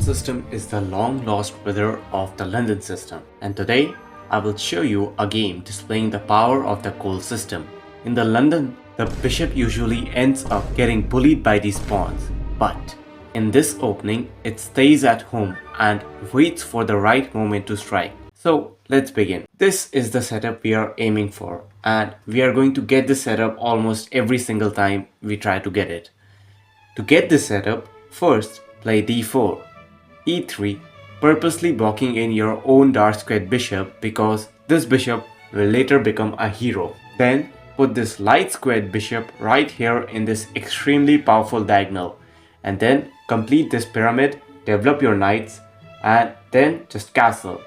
system is the long-lost brother of the London system, and today I will show you a game displaying the power of the Colle system. In the London, the bishop usually ends up getting bullied by these pawns, but in this opening, it stays at home and waits for the right moment to strike. So let's begin. This is the setup we are aiming for, and we are going to get this setup almost every single time we try to get it. To get this setup, first play d4, e3, purposely blocking in your own dark squared bishop because this bishop will later become a hero. Then put this light squared bishop right here in this extremely powerful diagonal, and then complete this pyramid, develop your knights, and then just castle.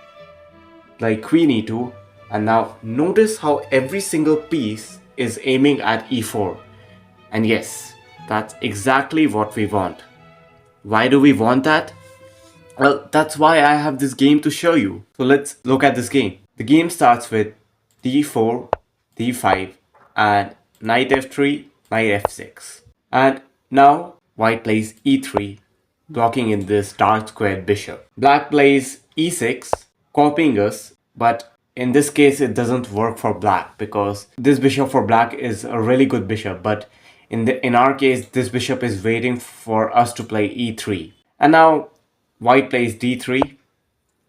Play queen e2, and now notice how every single piece is aiming at e4. And yes, that's exactly what we want. Why do we want that? Well, that's why I have this game to show you. So let's look at this game. The game starts with d4, d5, and knight f3, knight f6. And now white plays e3, blocking in this dark squared bishop. Black plays e6, copying us, but in this case it doesn't work for black because this bishop for black is a really good bishop, but in our case this bishop is waiting for us to play e3. And now white plays d3,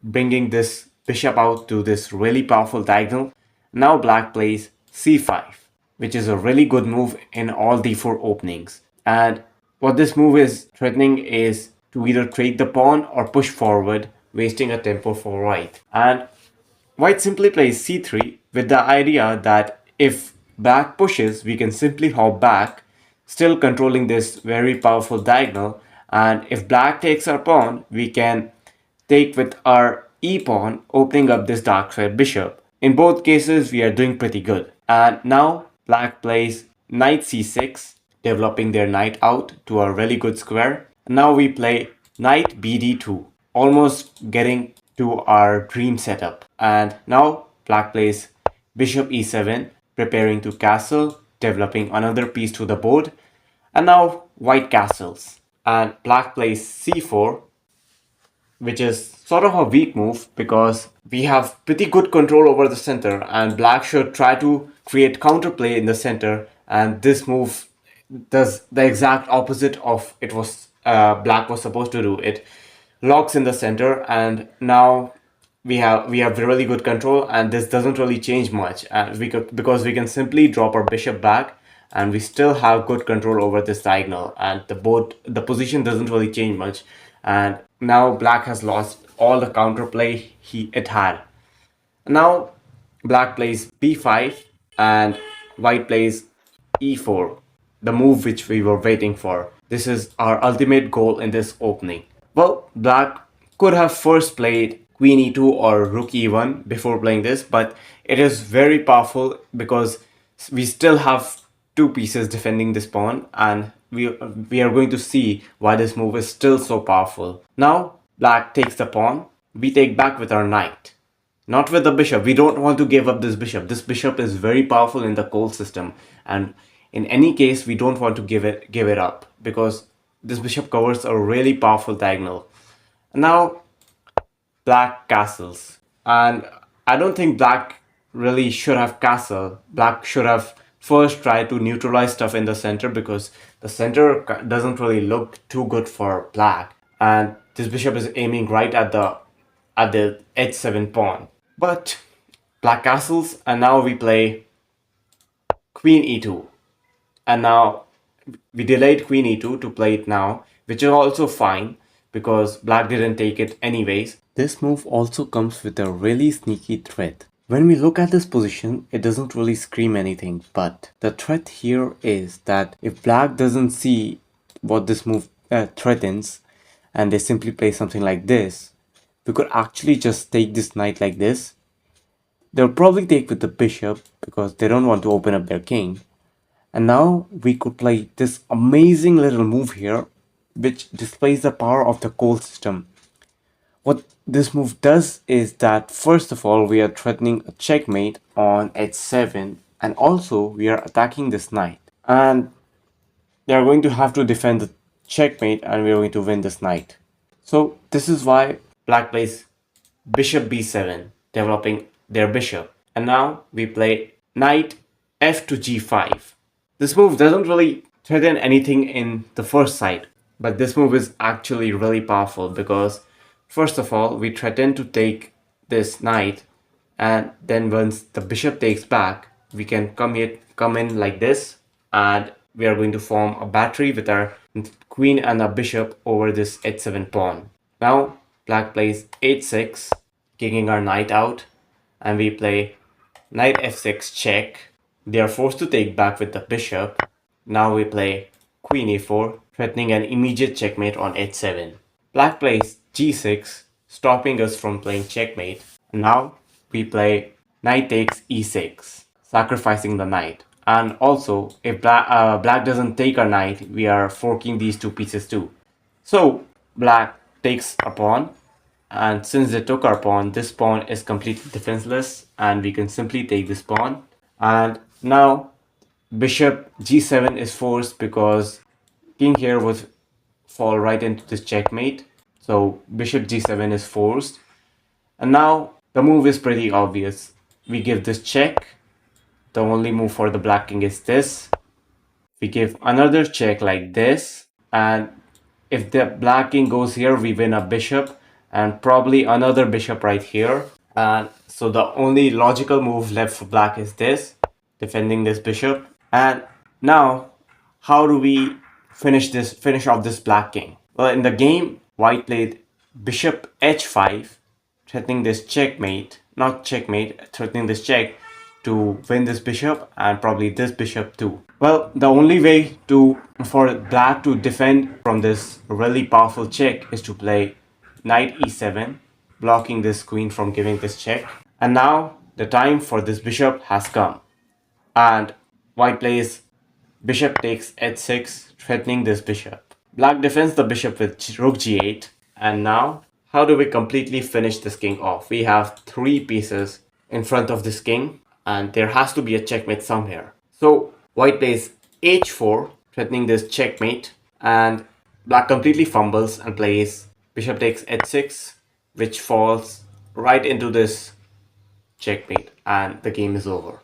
bringing this bishop out to this really powerful diagonal. Now black plays c5, which is a really good move in all d4 openings. And what this move is threatening is to either trade the pawn or push forward, wasting a tempo for white. And white simply plays c3 with the idea that if black pushes, we can simply hop back, still controlling this very powerful diagonal. And if black takes our pawn, we can take with our e-pawn, opening up this dark square bishop. In both cases, we are doing pretty good. And now black plays knight c6, developing their knight out to a really good square. Now we play knight bd2, almost getting to our dream setup. And now black plays bishop e7, preparing to castle, developing another piece to the board. And now white castles. And black plays c4, which is sort of a weak move because we have pretty good control over the center, and black should try to create counterplay in the center, and this move does the exact opposite of it was black was supposed to do. It locks in the center, and now we have really good control, and this doesn't really change much because we can simply drop our bishop back and we still have good control over this diagonal, and the position doesn't really change much. And now black has lost all the counterplay it had. Now black plays b5 and white plays e4, the move which we were waiting for. This is our ultimate goal in this opening. Well, black could have first played queen e2 or rook e1 before playing this, but it is very powerful because we still have two pieces defending this pawn, and we are going to see why this move is still so powerful. Now black takes the pawn, we take back with our knight, not with the bishop. We don't want to give up this bishop. This bishop is very powerful in the Colle system, and in any case we don't want to give it up because this bishop covers a really powerful diagonal. Now black castles, and I don't think black really should have castled. Black should have first try to neutralize stuff in the center because the center doesn't really look too good for black, and this bishop is aiming right at the h7 pawn. But black castles, and now we play queen e2, and now we delayed queen e2 to play it now, which is also fine because black didn't take it anyways. This move also comes with a really sneaky threat. When we look at this position, it doesn't really scream anything, but the threat here is that if black doesn't see what this move threatens, and they simply play something like this, we could actually just take this knight like this. They'll probably take with the bishop because they don't want to open up their king. And now we could play this amazing little move here, which displays the power of the Colle system. What this move does is that, first of all, we are threatening a checkmate on h7, and also we are attacking this knight. And they are going to have to defend the checkmate, and we are going to win this knight. So this is why black plays bishop b7, developing their bishop. And now we play knight f to g5. This move doesn't really threaten anything in the first sight, but this move is actually really powerful because first of all, we threaten to take this knight, and then once the bishop takes back, we can come in like this, and we are going to form a battery with our queen and a bishop over this h7 pawn. Now black plays h6, kicking our knight out, and we play knight f6 check. They are forced to take back with the bishop. Now we play queen e4, threatening an immediate checkmate on h7. Black plays g6, stopping us from playing checkmate. Now we play knight takes e6, sacrificing the knight. And also, if black doesn't take our knight, we are forking these two pieces too. So black takes a pawn, and since they took our pawn, this pawn is completely defenseless, and we can simply take this pawn. And now bishop g7 is forced because king here would fall right into this checkmate. So bishop g7 is forced. And now the move is pretty obvious. We give this check. The only move for the black king is this. We give another check like this. And if the black king goes here, we win a bishop and probably another bishop right here. And so the only logical move left for black is this, defending this bishop. And now, how do we finish off this black king? Well, in the game, white played bishop h5, threatening this checkmate, not checkmate, threatening this check to win this bishop and probably this bishop too. Well, the only way for black to defend from this really powerful check is to play knight e7, blocking this queen from giving this check. And now the time for this bishop has come. And white plays bishop takes h6, threatening this bishop. Black defends the bishop with rook g8. And now, how do we completely finish this king off? We have three pieces in front of this king, and there has to be a checkmate somewhere. So white plays h4, threatening this checkmate, and black completely fumbles and plays bishop takes h6, which falls right into this checkmate, and the game is over.